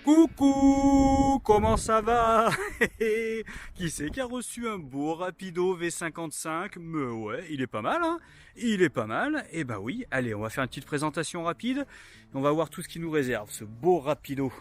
Coucou, comment ça va? Qui c'est qui a reçu un beau Rapido V55? Mais ouais, il est pas mal, hein? Il est pas mal. Eh ben oui, allez, on va faire une petite présentation rapide. On va voir tout ce qui nous réserve, ce beau Rapido.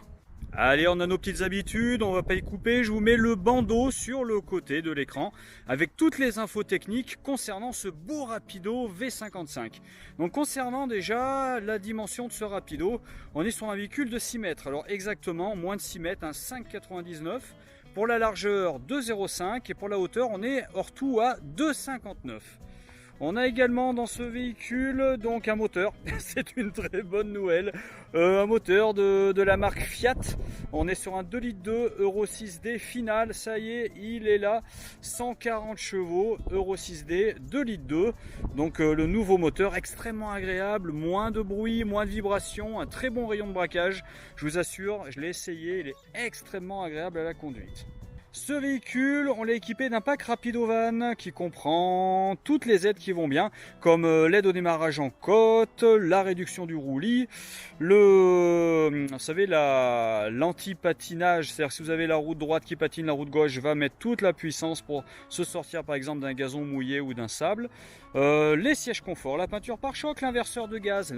Allez, on a nos petites habitudes, on va pas y couper. Je vous mets le bandeau sur le côté de l'écran avec toutes les infos techniques concernant ce beau Rapido V55. Donc concernant déjà la dimension de ce Rapido, on est sur un véhicule de 6 mètres. Alors exactement, moins de 6 mètres, un 5,99. Pour la largeur 2,05 et pour la hauteur, on est hors tout à 2,59. On a également dans ce véhicule donc un moteur, c'est une très bonne nouvelle, un moteur de la marque Fiat. On est sur un 2,2 litres Euro 6D final, ça y est, il est là, 140 chevaux, Euro 6D, 2,2 litres. Donc le nouveau moteur extrêmement agréable, moins de bruit, moins de vibrations, un très bon rayon de braquage. Je vous assure, je l'ai essayé, il est extrêmement agréable à la conduite. Ce véhicule, on l'a équipé d'un pack Rapidovan qui comprend toutes les aides qui vont bien, comme l'aide au démarrage en côte, la réduction du roulis, vous savez, l'anti-patinage, c'est-à-dire que si vous avez la roue droite qui patine, la roue de gauche va mettre toute la puissance pour se sortir par exemple d'un gazon mouillé ou d'un sable. Les sièges confort, la peinture pare-choc, l'inverseur de gaz,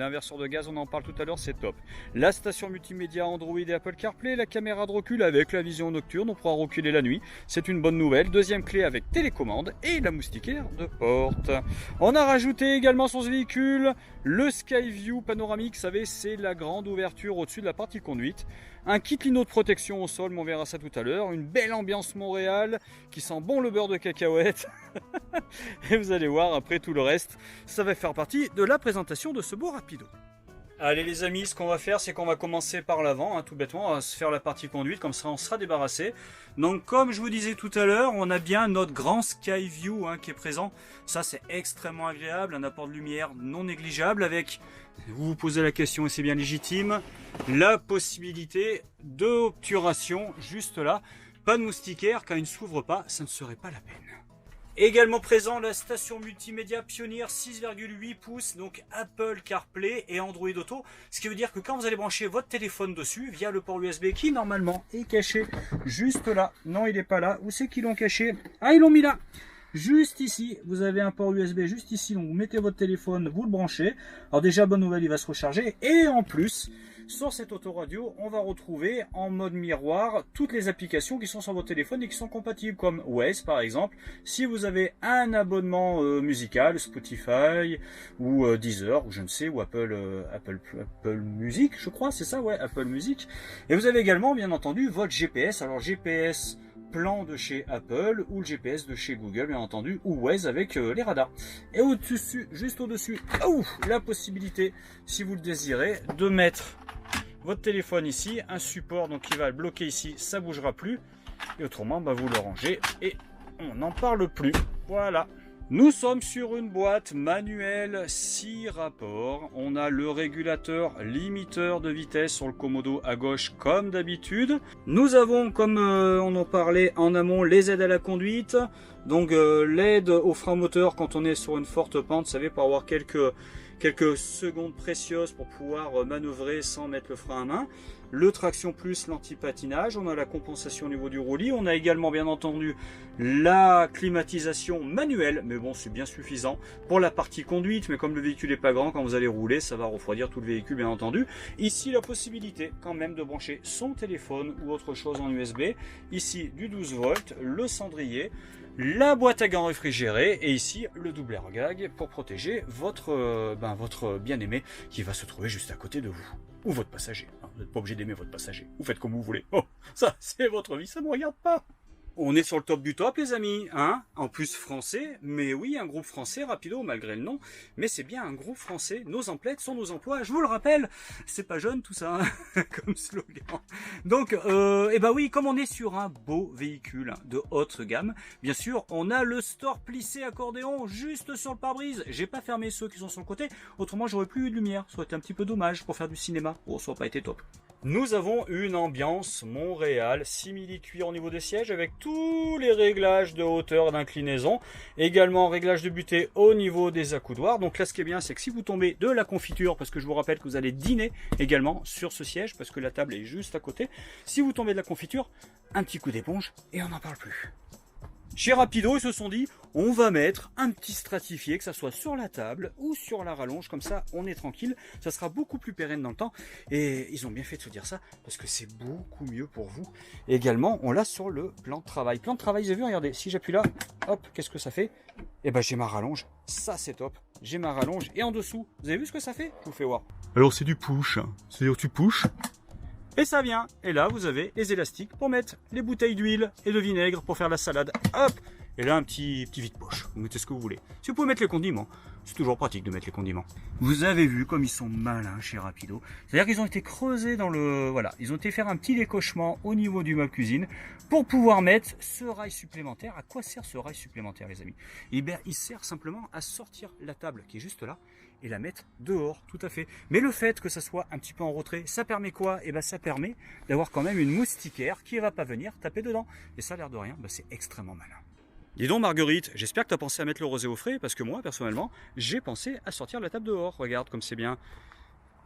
on en parle tout à l'heure, c'est top. La station multimédia Android et Apple CarPlay, la caméra de recul avec la vision nocturne, on pourra reculer la nuit, c'est une bonne nouvelle. Deuxième clé avec télécommande et la moustiquaire de porte. On a rajouté également sur ce véhicule le Skyview panoramique, vous savez, c'est la grande ouverture au-dessus de la partie conduite. Un kit lino de protection au sol, mais on verra ça tout à l'heure. Une belle ambiance Montréal qui sent bon le beurre de cacahuète. Et vous allez voir, après tout le reste, ça va faire partie de la présentation de ce beau Rapido. Allez les amis, ce qu'on va faire, c'est qu'on va commencer par l'avant, hein, tout bêtement, on va se faire la partie conduite, comme ça on sera débarrassé. Donc comme je vous disais tout à l'heure, on a bien notre grand Skyview qui est présent. Ça c'est extrêmement agréable, un apport de lumière non négligeable avec, vous vous posez la question et c'est bien légitime, la possibilité d'obturation juste là. Pas de moustiquaire, quand il ne s'ouvre pas, ça ne serait pas la peine. Également présent la station multimédia Pioneer 6,8 pouces, donc Apple CarPlay et Android Auto. Ce qui veut dire que quand vous allez brancher votre téléphone dessus via le port USB qui normalement est caché juste là. Non, il n'est pas là. Où c'est qu'ils l'ont caché? Ah, ils l'ont mis là. Juste ici, vous avez un port USB juste ici, donc vous mettez votre téléphone, vous le branchez. Alors déjà, bonne nouvelle, il va se recharger. Et en plus, sur cette autoradio, on va retrouver en mode miroir toutes les applications qui sont sur votre téléphone et qui sont compatibles, comme Waze par exemple. Si vous avez un abonnement musical, Spotify ou Deezer, ou je ne sais, ou Apple Music, je crois, c'est ça, ouais, Apple Music. Et vous avez également, bien entendu, votre GPS. Alors GPS plan de chez Apple ou le GPS de chez Google bien entendu, ou Waze avec les radars. Et au-dessus, juste au-dessus, la possibilité, si vous le désirez, de mettre votre téléphone ici, un support donc qui va le bloquer ici, ça bougera plus, et autrement vous le rangez et on n'en parle plus. Voilà. Nous sommes sur une boîte manuelle 6 rapports. On a le régulateur limiteur de vitesse sur le commodo à gauche comme d'habitude. Nous avons, comme on en parlait en amont, les aides à la conduite. Donc l'aide au frein moteur quand on est sur une forte pente, vous savez, pour avoir quelques secondes précieuses pour pouvoir manœuvrer sans mettre le frein à main. Le traction plus l'anti-patinage, on a la compensation au niveau du roulis, on a également bien entendu la climatisation manuelle, mais bon c'est bien suffisant pour la partie conduite, mais comme le véhicule n'est pas grand, quand vous allez rouler, ça va refroidir tout le véhicule bien entendu. Ici la possibilité quand même de brancher son téléphone ou autre chose en USB, ici du 12 volts, le cendrier, la boîte à gants réfrigérée et ici le double airbag pour protéger votre bien-aimé qui va se trouver juste à côté de vous. Ou votre passager. Vous n'êtes pas obligé d'aimer votre passager. Vous faites comme vous voulez. Oh, ça c'est votre vie, ça ne me regarde pas. On est sur le top du top les amis, en plus français, mais oui, un groupe français, Rapido, malgré le nom, mais c'est bien un groupe français, nos emplettes sont nos emplois, je vous le rappelle, c'est pas jeune tout ça, comme slogan. Donc, oui, comme on est sur un beau véhicule de haute gamme, bien sûr, on a le store plissé accordéon juste sur le pare-brise, j'ai pas fermé ceux qui sont sur le côté, autrement j'aurais plus eu de lumière, ça aurait été un petit peu dommage pour faire du cinéma, bon, ça aurait pas été top. Nous avons une ambiance Montréal, simili-cuir au niveau des sièges avec tous les réglages de hauteur d'inclinaison, également réglage de butée au niveau des accoudoirs. Donc là ce qui est bien c'est que si vous tombez de la confiture, parce que je vous rappelle que vous allez dîner également sur ce siège parce que la table est juste à côté, si vous tombez de la confiture, un petit coup d'éponge et on n'en parle plus. Chez Rapido, ils se sont dit, on va mettre un petit stratifié, que ça soit sur la table ou sur la rallonge, comme ça on est tranquille, ça sera beaucoup plus pérenne dans le temps. Et ils ont bien fait de se dire ça, parce que c'est beaucoup mieux pour vous. Et également, on l'a sur le plan de travail. Plan de travail, vous avez vu, regardez, si j'appuie là, hop, qu'est-ce que ça fait? Eh ben j'ai ma rallonge, ça c'est top. J'ai ma rallonge, et en dessous, vous avez vu ce que ça fait? Je vous fais voir. Alors c'est du push, c'est-à-dire tu pushes. Et ça vient, et là vous avez les élastiques pour mettre les bouteilles d'huile et de vinaigre pour faire la salade, hop. Et là un petit vide-poche, vous mettez ce que vous voulez. Si vous pouvez mettre les condiments, c'est toujours pratique de mettre les condiments. Vous avez vu comme ils sont malins chez Rapido. C'est-à-dire qu'ils ont été creusés dans le... Voilà, ils ont été faire un petit décochement au niveau du meuble cuisine pour pouvoir mettre ce rail supplémentaire. À quoi sert ce rail supplémentaire les amis? Eh bien il sert simplement à sortir la table qui est juste là et la mettre dehors, tout à fait. Mais le fait que ça soit un petit peu en retrait, ça permet quoi? Eh bien ça permet d'avoir quand même une moustiquaire qui ne va pas venir taper dedans. Et ça a l'air de rien, ben, c'est extrêmement malin. Dis donc Marguerite, j'espère que tu as pensé à mettre le rosé au frais, parce que moi, personnellement, j'ai pensé à sortir la table dehors. Regarde comme c'est bien.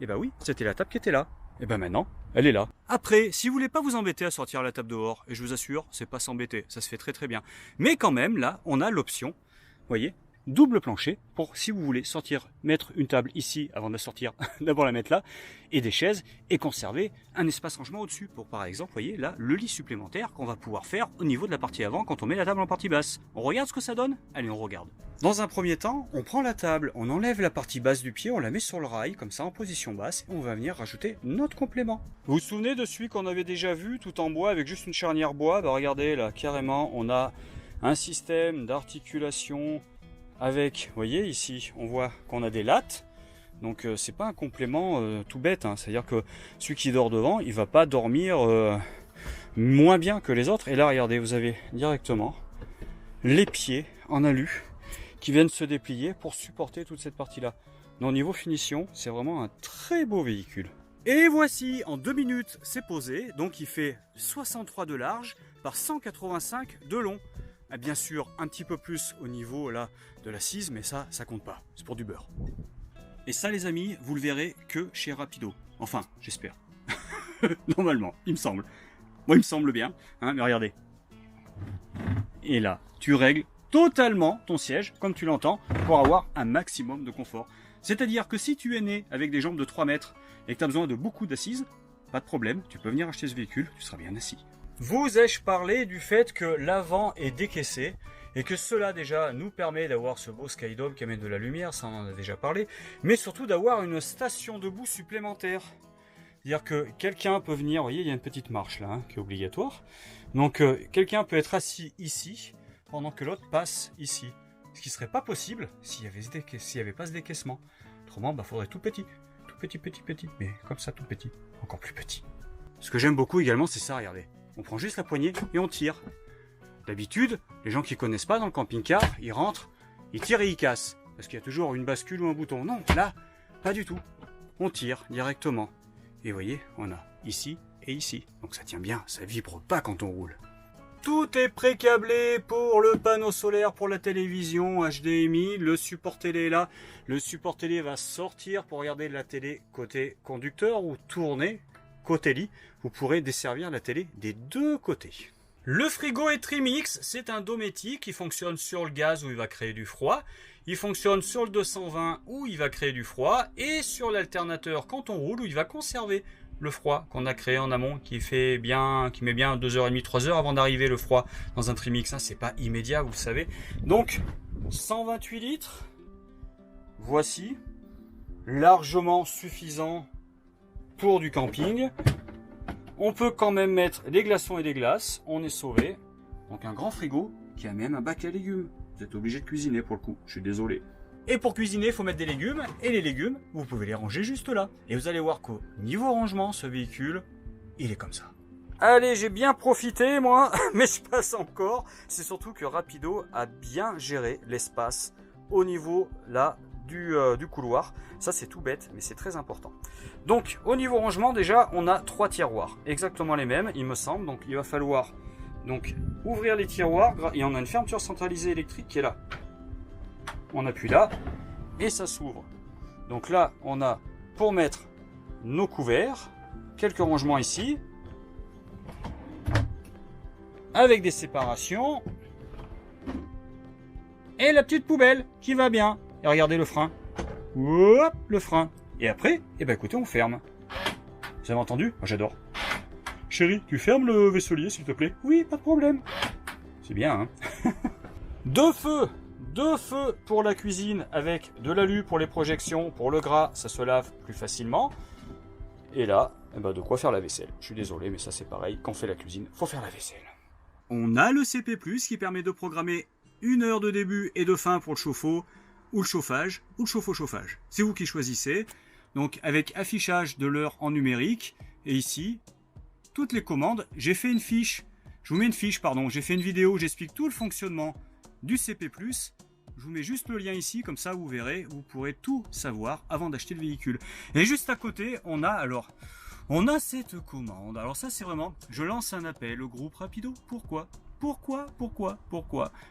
Et bah oui, c'était la table qui était là. Et ben maintenant, elle est là. Après, si vous voulez pas vous embêter à sortir la table dehors, et je vous assure, c'est pas s'embêter, ça se fait très très bien. Mais quand même, là, on a l'option, vous voyez, double plancher pour si vous voulez sortir, mettre une table ici avant de la sortir, d'abord la mettre là, et des chaises, et conserver un espace rangement au-dessus pour par exemple, vous voyez là, le lit supplémentaire qu'on va pouvoir faire au niveau de la partie avant quand on met la table en partie basse. On regarde ce que ça donne? Allez, on regarde. Dans un premier temps, on prend la table, on enlève la partie basse du pied, on la met sur le rail, comme ça en position basse, et on va venir rajouter notre complément. Vous vous souvenez de celui qu'on avait déjà vu, tout en bois, avec juste une charnière bois? Bah regardez là, carrément, on a un système d'articulation avec, vous voyez ici, on voit qu'on a des lattes, donc c'est pas un complément tout bête, hein. C'est-à-dire que celui qui dort devant, il va pas dormir moins bien que les autres. Et là, regardez, vous avez directement les pieds en alu qui viennent se déplier pour supporter toute cette partie-là. Donc niveau finition, c'est vraiment un très beau véhicule. Et voici, en 2 minutes, c'est posé, donc il fait 63 de large par 185 de long. Bien sûr, un petit peu plus au niveau là de l'assise, mais ça compte pas. C'est pour du beurre. Et ça, les amis, vous le verrez que chez Rapido. Enfin, j'espère. Normalement, il me semble. Moi, il me semble bien. Hein, mais regardez. Et là, tu règles totalement ton siège, comme tu l'entends, pour avoir un maximum de confort. C'est-à-dire que si tu es né avec des jambes de 3 mètres et que tu as besoin de beaucoup d'assises, pas de problème, tu peux venir acheter ce véhicule, tu seras bien assis. Vous ai-je parlé du fait que l'avant est décaissé et que cela déjà nous permet d'avoir ce beau skydome qui amène de la lumière, ça on en a déjà parlé, mais surtout d'avoir une station debout supplémentaire. C'est-à-dire que quelqu'un peut venir, vous voyez il y a une petite marche là qui est obligatoire, donc quelqu'un peut être assis ici pendant que l'autre passe ici, ce qui serait pas possible s'il y avait pas ce décaissement. Autrement, bah faudrait tout petit, mais comme ça tout petit, encore plus petit. Ce que j'aime beaucoup également c'est ça, regardez. On prend juste la poignée et on tire. D'habitude, les gens qui connaissent pas dans le camping-car, ils rentrent, ils tirent et ils cassent. Parce qu'il y a toujours une bascule ou un bouton. Non, là, pas du tout. On tire directement. Et vous voyez, on a ici et ici. Donc ça tient bien, ça vibre pas quand on roule. Tout est pré-câblé pour le panneau solaire, pour la télévision HDMI. Le support télé est là. Le support télé va sortir pour regarder la télé côté conducteur ou tourner côté lit. Vous pourrez desservir la télé des deux côtés. Le frigo est Trimix, c'est un Dometic qui fonctionne sur le gaz où il va créer du froid. Il fonctionne sur le 220 où il va créer du froid. Et sur l'alternateur quand on roule où il va conserver le froid qu'on a créé en amont qui met bien 2h30, 3h avant d'arriver le froid dans un Trimix. Hein, c'est pas immédiat, vous le savez. Donc 128 litres. Voici. Largement suffisant pour du camping. On peut quand même mettre des glaçons et des glaces, on est sauvé. Donc un grand frigo qui a même un bac à légumes. Vous êtes obligé de cuisiner pour le coup, je suis désolé. Et pour cuisiner, il faut mettre des légumes, et les légumes, vous pouvez les ranger juste là. Et vous allez voir qu'au niveau rangement, ce véhicule, il est comme ça. Allez, j'ai bien profité moi, mais je passe encore. C'est surtout que Rapido a bien géré l'espace au niveau là du couloir. Ça c'est tout bête, mais c'est très important. Donc au niveau rangement, déjà on a 3 tiroirs, exactement les mêmes il me semble. Donc il va falloir donc ouvrir les tiroirs, et on a une fermeture centralisée électrique qui est là. On appuie là, et ça s'ouvre. Donc là on a pour mettre nos couverts, quelques rangements ici, avec des séparations, et la petite poubelle qui va bien. Et regardez le frein. Hop, le frein. Et après, eh ben écoutez, on ferme. Vous avez entendu? Moi j'adore. Chérie, tu fermes le vaisselier s'il te plaît? Oui, pas de problème. C'est bien, hein. Deux feux pour la cuisine avec de l'alu pour les projections, pour le gras, ça se lave plus facilement. Et là, eh ben de quoi faire la vaisselle. Je suis désolé, mais ça c'est pareil. Quand on fait la cuisine, faut faire la vaisselle. On a le CP+, qui permet de programmer 1 heure de début et de fin pour le chauffe-eau, ou le chauffage, ou le chauffe-eau-chauffage. C'est vous qui choisissez. Donc avec affichage de l'heure en numérique, et ici, toutes les commandes. J'ai fait une fiche, je vous mets une fiche, pardon, j'ai fait une vidéo où j'explique tout le fonctionnement du CP+. Je vous mets juste le lien ici, comme ça vous verrez, vous pourrez tout savoir avant d'acheter le véhicule. Et juste à côté, on a cette commande. Alors ça c'est vraiment, je lance un appel au groupe Rapido. Pourquoi?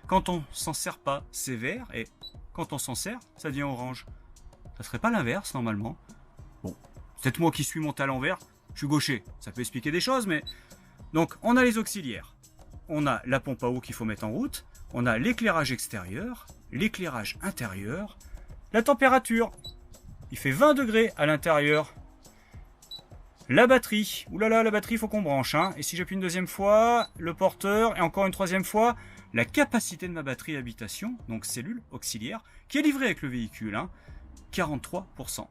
Quand on s'en sert pas, c'est vert, et quand on s'en sert, ça devient orange. Ça serait pas l'inverse normalement? Bon, c'est peut-être moi qui suis monté à l'envers, je suis gaucher, ça peut expliquer des choses, mais... Donc on a les auxiliaires, on a la pompe à eau qu'il faut mettre en route, on a l'éclairage extérieur, l'éclairage intérieur, la température, il fait 20 degrés à l'intérieur. La batterie, oulala, la batterie, il faut qu'on branche, hein. Et si j'appuie une deuxième fois, le porteur, et encore une troisième fois, la capacité de ma batterie d'habitation, donc cellule auxiliaire, qui est livrée avec le véhicule, hein, 43%.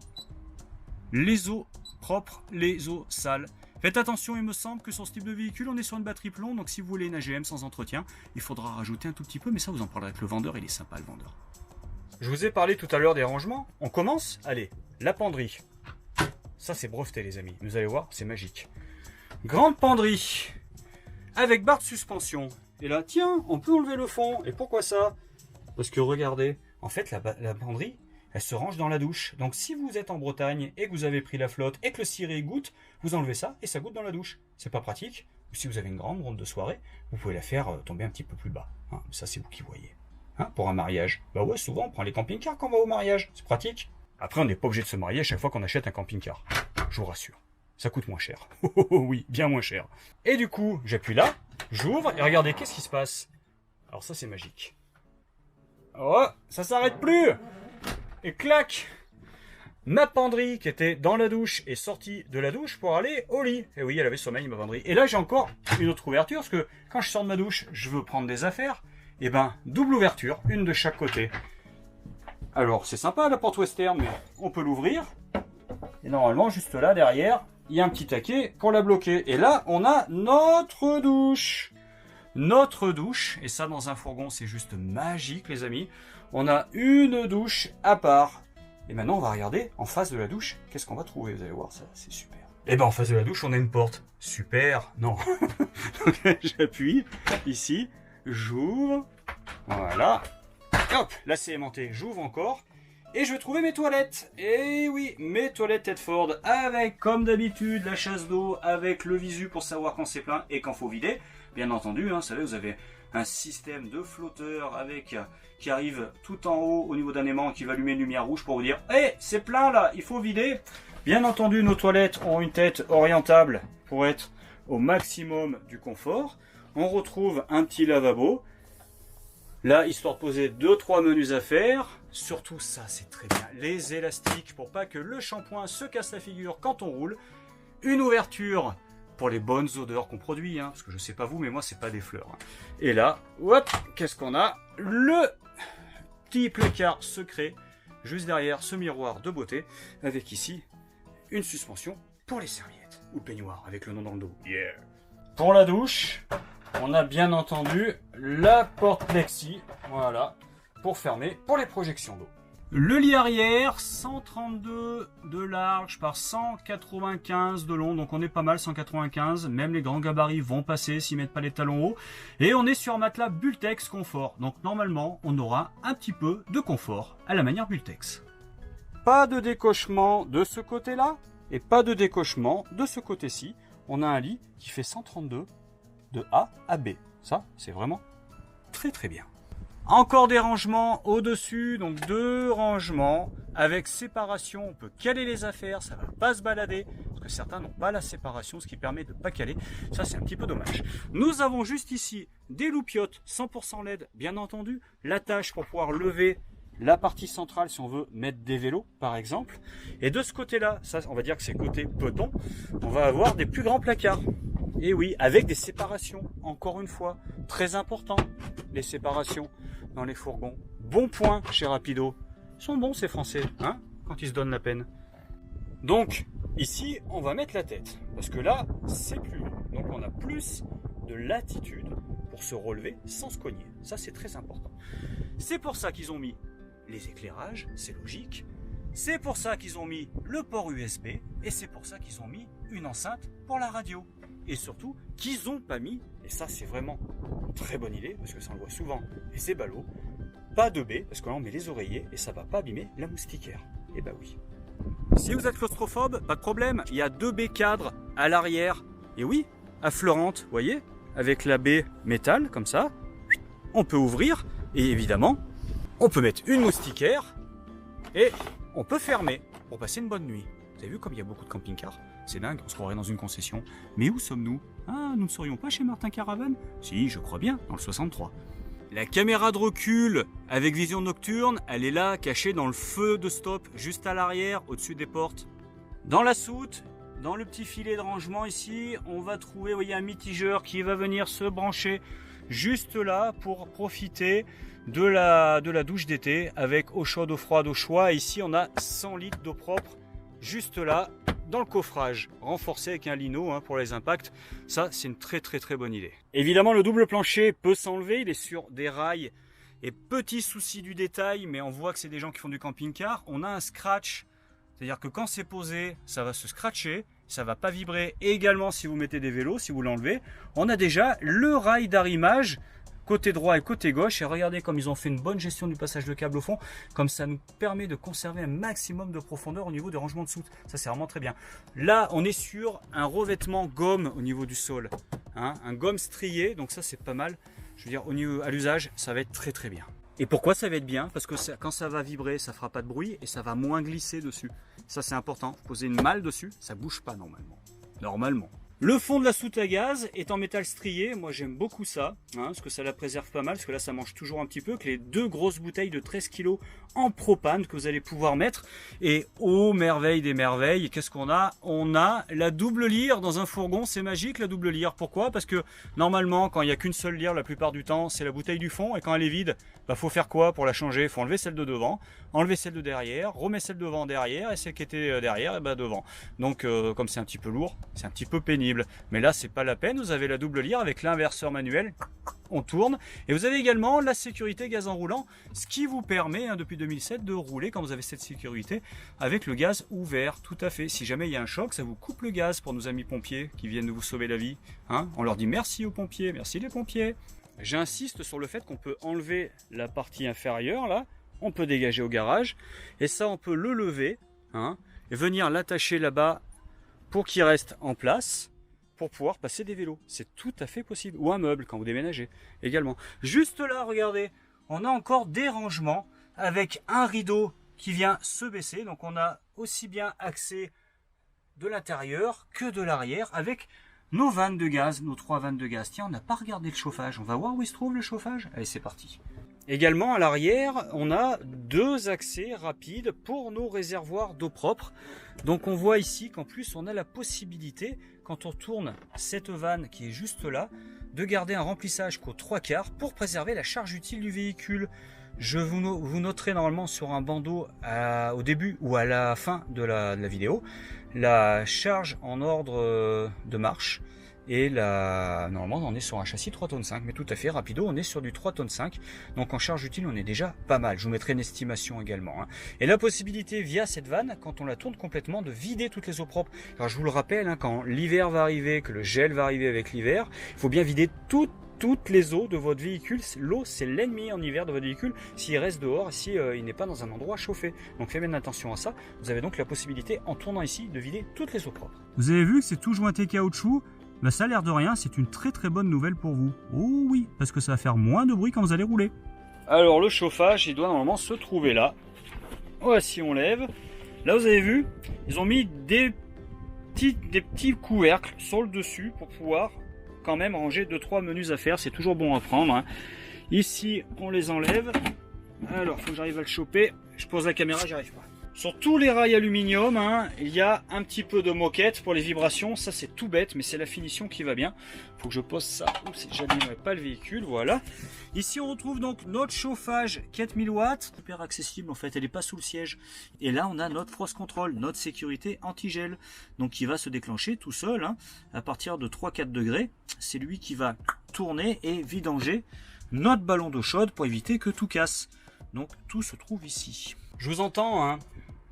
Les eaux propres, les eaux sales. Faites attention, il me semble que sur ce type de véhicule, on est sur une batterie plomb, donc si vous voulez une AGM sans entretien, il faudra rajouter un tout petit peu, mais ça vous en parlerez avec le vendeur, il est sympa le vendeur. Je vous ai parlé tout à l'heure des rangements, on commence? Allez, la penderie. Ça c'est breveté les amis, vous allez voir, c'est magique. Grande penderie, avec barre de suspension. Et là, tiens, on peut enlever le fond. Et pourquoi ça? Parce que regardez, en fait la penderie, elle se range dans la douche. Donc si vous êtes en Bretagne et que vous avez pris la flotte et que le ciré goûte, vous enlevez ça et ça goûte dans la douche. C'est pas pratique. Ou si vous avez une grande ronde de soirée, vous pouvez la faire tomber un petit peu plus bas. Hein, ça c'est vous qui voyez. Hein, pour un mariage. Bah ouais, souvent on prend les camping-cars quand on va au mariage. C'est pratique. Après, on n'est pas obligé de se marier à chaque fois qu'on achète un camping-car. Je vous rassure. Ça coûte moins cher. Oui, bien moins cher. Et du coup, j'appuie là, j'ouvre, et regardez, qu'est-ce qui se passe? Alors ça, c'est magique. Oh, ça s'arrête plus! Et clac! Ma penderie, qui était dans la douche, est sortie de la douche pour aller au lit. Et oui, elle avait sommeil, ma penderie. Et là, j'ai encore une autre ouverture, parce que quand je sors de ma douche, je veux prendre des affaires. Et ben, double ouverture, une de chaque côté. Alors, c'est sympa la porte western, mais on peut l'ouvrir. Et normalement, juste là, derrière, il y a un petit taquet pour la bloquer. Et là, on a notre douche. Notre douche, et ça dans un fourgon, c'est juste magique, les amis. On a une douche à part. Et maintenant, on va regarder en face de la douche, qu'est-ce qu'on va trouver. Vous allez voir, ça, c'est super. Et ben, en face de la douche, on a une porte. Super, non. Donc, j'appuie ici, j'ouvre, voilà. Hop, là c'est aimanté, j'ouvre encore. Et je vais trouver mes toilettes. Et oui, mes toilettes Tedford avec, comme d'habitude, la chasse d'eau, avec le visu pour savoir quand c'est plein et quand faut vider. Bien entendu, hein, vous savez, vous avez un système de flotteur avec qui arrive tout en haut au niveau d'un aimant qui va allumer une lumière rouge pour vous dire « Hé, c'est plein là, il faut vider !» Bien entendu, nos toilettes ont une tête orientable pour être au maximum du confort. On retrouve un petit lavabo. Là, histoire de poser 2-3 menus à faire. Surtout ça, c'est très bien. Les élastiques pour pas que le shampoing se casse la figure quand on roule. Une ouverture pour les bonnes odeurs qu'on produit. Hein, parce que je sais pas vous, mais moi, c'est pas des fleurs. Hein. Et là, hop, qu'est-ce qu'on a? Le petit placard secret. Juste derrière ce miroir de beauté. Avec ici, une suspension pour les serviettes. Ou le peignoir, avec le nom dans le dos. Yeah. Pour la douche... On a bien entendu la porte plexi, voilà, pour fermer pour les projections d'eau. Le lit arrière, 132 de large par 195 de long, donc on est pas mal, 195, même les grands gabarits vont passer s'ils mettent pas les talons hauts. Et on est sur un matelas Bultex Confort, donc normalement on aura un petit peu de confort à la manière Bultex. pas de décochement de ce côté-là et pas de décochement de ce côté-ci. On a un lit qui fait 132 de A à B. Ça, c'est vraiment très très bien. Encore des rangements au-dessus, donc 2 rangements avec séparation. On peut caler les affaires, ça va pas se balader, parce que certains n'ont pas la séparation, ce qui permet de ne pas caler. Ça, c'est un petit peu dommage. Nous avons juste ici des loupiottes 100% LED, bien entendu. L'attache pour pouvoir lever la partie centrale si on veut mettre des vélos, par exemple. Et de ce côté-là, ça, on va dire que c'est côté peloton, on va avoir des plus grands placards. Et oui, avec des séparations, encore une fois, très important, les séparations dans les fourgons. Bon point chez Rapido. Ils sont bons ces Français, hein, quand ils se donnent la peine. Donc, ici, on va mettre la tête, parce que là, c'est plus haut. Donc, on a plus de latitude pour se relever sans se cogner. Ça, c'est très important. C'est pour ça qu'ils ont mis les éclairages, c'est logique. C'est pour ça qu'ils ont mis le port USB, et c'est pour ça qu'ils ont mis une enceinte pour la radio. Et surtout, qu'ils n'ont pas mis, et ça c'est vraiment une très bonne idée, parce que ça on le voit souvent, et c'est ballot, pas de baie, parce que là on met les oreillers, et ça va pas abîmer la moustiquaire. Et bah oui. Si vous êtes claustrophobe, pas de problème, il y a 2 baies cadres à l'arrière, et oui, affleurantes, vous voyez, avec la baie métal, comme ça, on peut ouvrir, et évidemment, on peut mettre une moustiquaire, et on peut fermer, pour passer une bonne nuit. Vous avez vu comme il y a beaucoup de camping-cars? C'est dingue, on se croirait dans une concession. Mais où sommes-nous? Ah, nous ne serions pas chez Martin Caravane? Si, je crois bien, dans le 63. La caméra de recul avec vision nocturne, elle est là, cachée dans le feu de stop, juste à l'arrière, au-dessus des portes. Dans la soute, dans le petit filet de rangement ici, on va trouver, vous voyez, un mitigeur qui va venir se brancher juste là pour profiter de la douche d'été avec eau chaude, eau froide au choix. Et ici, on a 100 litres d'eau propre juste là dans le coffrage, renforcé avec un lino pour les impacts. Ça, c'est une très très très bonne idée. Évidemment, le double plancher peut s'enlever, il est sur des rails. Et petit souci du détail, mais on voit que c'est des gens qui font du camping-car, on a un scratch. C'est-à-dire que quand c'est posé, ça va se scratcher, ça va pas vibrer. Et également, si vous mettez des vélos, si vous l'enlevez, on a déjà le rail d'arrimage côté droit et côté gauche. Et regardez comme ils ont fait une bonne gestion du passage de câble au fond. Comme ça nous permet de conserver un maximum de profondeur au niveau des rangements de soute. Ça, c'est vraiment très bien. Là, on est sur un revêtement gomme au niveau du sol. Un gomme strié, donc ça, c'est pas mal. Je veux dire, au niveau, à l'usage, ça va être très très bien. Et pourquoi ça va être bien? Parce que quand ça va vibrer, ça fera pas de bruit et ça va moins glisser dessus. Ça, c'est important. Poser une malle dessus, ça bouge pas normalement. Le fond de la soute à gaz est en métal strié. Moi, j'aime beaucoup ça, parce que ça la préserve pas mal, parce que là, ça mange toujours un petit peu. Que les 2 grosses bouteilles de 13 kg en propane que vous allez pouvoir mettre. Et oh, merveille des merveilles, qu'est-ce qu'on a? On a la double lyre dans un fourgon. C'est magique, la double lyre. Pourquoi? Parce que normalement, quand il n'y a qu'une seule lyre, la plupart du temps, c'est la bouteille du fond. Et quand elle est vide, faut faire quoi pour la changer? Il faut enlever celle de devant, enlever celle de derrière, remettre celle devant derrière, et celle qui était derrière, devant. Donc, comme c'est un petit peu lourd, c'est un petit peu pénible. Mais là, c'est pas la peine. Vous avez la double lyre avec l'inverseur manuel. On tourne. Et vous avez également la sécurité gaz en roulant, ce qui vous permet, depuis 2007, de rouler quand vous avez cette sécurité avec le gaz ouvert. Tout à fait. Si jamais il y a un choc, ça vous coupe le gaz pour nos amis pompiers qui viennent de vous sauver la vie. On leur dit merci aux pompiers, merci les pompiers. J'insiste sur le fait qu'on peut enlever la partie inférieure, là. On peut dégager au garage. Et ça, on peut le lever, et venir l'attacher là-bas pour qu'il reste en place, pour pouvoir passer des vélos. C'est tout à fait possible. Ou un meuble quand vous déménagez également. Juste là, regardez, on a encore des rangements avec un rideau qui vient se baisser. Donc on a aussi bien accès de l'intérieur que de l'arrière avec nos vannes de gaz, nos 3 vannes de gaz. Tiens, on n'a pas regardé le chauffage. On va voir où il se trouve le chauffage. Allez, c'est parti. Également à l'arrière, on a 2 accès rapides pour nos réservoirs d'eau propre. Donc on voit ici qu'en plus on a la possibilité, quand on tourne cette vanne qui est juste là, de garder un remplissage qu'aux 3/4 pour préserver la charge utile du véhicule. Vous noterez normalement sur un bandeau au début ou à la fin de la vidéo la charge en ordre de marche. Et là, normalement, on est sur un châssis 3,5 tonnes, mais tout à fait, rapido, on est sur du 3,5 tonnes. Donc en charge utile, on est déjà pas mal. Je vous mettrai une estimation également. Et la possibilité, via cette vanne, quand on la tourne complètement, de vider toutes les eaux propres. Alors je vous le rappelle, quand l'hiver va arriver, que le gel va arriver avec l'hiver, il faut bien vider toutes toutes les eaux de votre véhicule. L'eau, c'est l'ennemi en hiver de votre véhicule s'il reste dehors, si il n'est pas dans un endroit chauffé. Donc faites bien attention à ça. Vous avez donc la possibilité, en tournant ici, de vider toutes les eaux propres. Vous avez vu que c'est tout jointé caoutchouc. Bah, ça a l'air de rien, c'est une très très bonne nouvelle pour vous. Oh oui, parce que ça va faire moins de bruit quand vous allez rouler. Alors le chauffage, il doit normalement se trouver là. Voici, on lève. Là, vous avez vu, ils ont mis des petits couvercles sur le dessus pour pouvoir quand même ranger 2-3 menus à faire. C'est toujours bon à prendre, hein. Ici, on les enlève. Alors, faut que j'arrive à le choper. Je pose la caméra, j'y arrive pas. Sur tous les rails aluminium, hein, il y a un petit peu de moquette pour les vibrations. Ça, c'est tout bête, mais c'est la finition qui va bien. Faut que je pose ça. Oups, j'abîmerai pas le véhicule. Voilà. Ici, on retrouve donc notre chauffage 4000 watts. Super accessible, en fait. Elle n'est pas sous le siège. Et là, on a notre frost control, notre sécurité anti-gel. Donc, qui va se déclencher tout seul, hein, à partir de 3-4 degrés. C'est lui qui va tourner et vidanger notre ballon d'eau chaude pour éviter que tout casse. Donc, tout se trouve ici. Je vous entends, hein.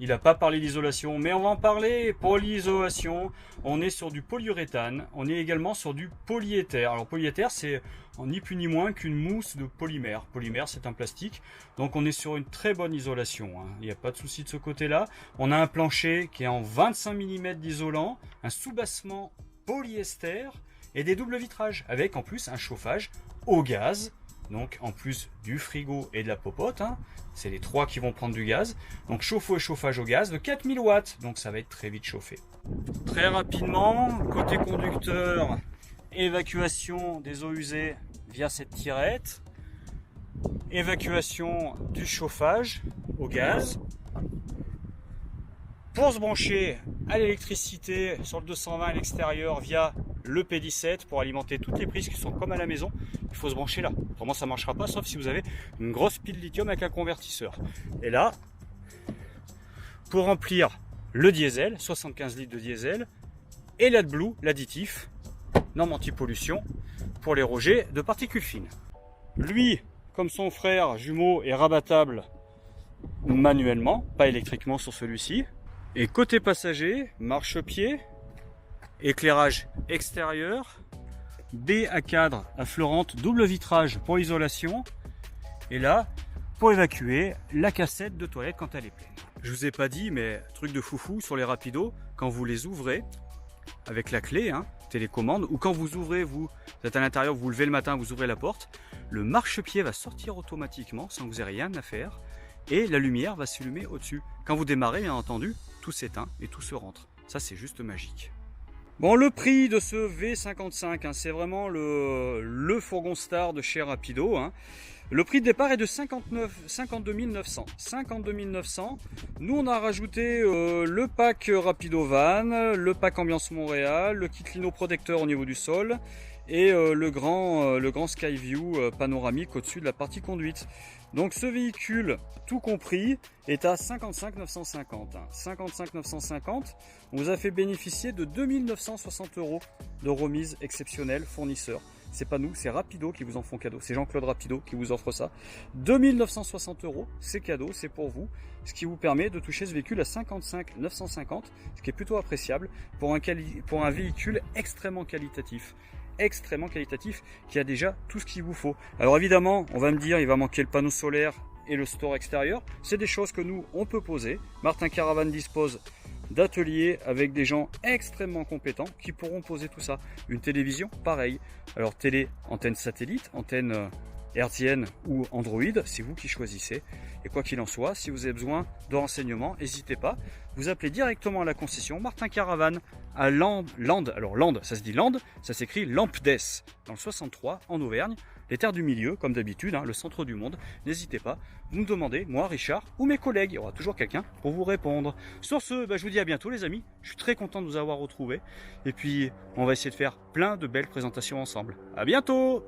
Il n'a pas parlé d'isolation, mais on va en parler. Polyisolation, on est sur du polyuréthane, on est également sur du polyéther. Alors polyéther, c'est ni plus ni moins qu'une mousse de polymère. Polymère, c'est un plastique, donc on est sur une très bonne isolation, hein. Il n'y a pas de souci de ce côté-là. On a un plancher qui est en 25 mm d'isolant, un soubassement polyester et des doubles vitrages, avec en plus un chauffage au gaz. Donc en plus du frigo et de la popote, hein, c'est les trois qui vont prendre du gaz. Donc chauffe-eau et chauffage au gaz de 4000 watts, donc ça va être très vite chauffé. Très rapidement, côté conducteur, évacuation des eaux usées via cette tirette. Évacuation du chauffage au gaz. Pour se brancher à l'électricité sur le 220 à l'extérieur via le P17 pour alimenter toutes les prises qui sont comme à la maison, il faut se brancher là. Autrement ça ne marchera pas, sauf si vous avez une grosse pile lithium avec un convertisseur. Et là, pour remplir le diesel, 75 litres de diesel, et l'AdBlue, l'additif, norme anti-pollution, pour les rejets de particules fines. Lui, comme son frère jumeau, est rabattable manuellement, pas électriquement sur celui-ci. Et côté passager, marchepied, éclairage extérieur, baie à cadre affleurante, double vitrage pour l'isolation, et là, pour évacuer la cassette de toilette quand elle est pleine. Je vous ai pas dit, mais truc de foufou sur les rapidos, quand vous les ouvrez, avec la clé, hein, télécommande, ou quand vous ouvrez, vous êtes à l'intérieur, vous levez le matin, vous ouvrez la porte, le marchepied va sortir automatiquement sans que vous ayez rien à faire, et la lumière va s'allumer au-dessus. Quand vous démarrez, bien entendu, tout s'éteint et tout se rentre. Ça, c'est juste magique. Bon, le prix de ce V55, hein, c'est vraiment le fourgon star de chez Rapido, hein. Le prix de départ est de 52 900. 52 900. Nous, on a rajouté le pack Rapido Van, le pack Ambiance Montréal, le kit lino protecteur au niveau du sol et le grand Skyview panoramique au-dessus de la partie conduite. Donc ce véhicule, tout compris, est à 55 950. 55 950, on vous a fait bénéficier de 2 960 € de remise exceptionnelle fournisseur. C'est pas nous, c'est Rapido qui vous en font cadeau. C'est Jean-Claude Rapido qui vous offre ça. 2 960 €, c'est cadeau, c'est pour vous. Ce qui vous permet de toucher ce véhicule à 55 950, ce qui est plutôt appréciable pour un véhicule extrêmement qualitatif. Qui a déjà tout ce qu'il vous faut. Alors évidemment, on va me dire, il va manquer le panneau solaire et le store extérieur. C'est des choses que nous, on peut poser. Martin Caravan dispose d'ateliers avec des gens extrêmement compétents qui pourront poser tout ça. Une télévision, pareil. Alors télé, antenne satellite, antenne hertzienne ou Android, c'est vous qui choisissez. Et quoi qu'il en soit, si vous avez besoin de renseignements, n'hésitez pas. Vous appelez directement à la concession Martin Caravan à Land. Alors Land, ça se dit Land, ça s'écrit Lampdes, dans le 63 en Auvergne. Les terres du milieu, comme d'habitude, hein, le centre du monde. N'hésitez pas, vous me demandez, moi, Richard, ou mes collègues, il y aura toujours quelqu'un pour vous répondre. Sur ce, je vous dis à bientôt les amis, je suis très content de vous avoir retrouvés. Et puis, on va essayer de faire plein de belles présentations ensemble. À bientôt!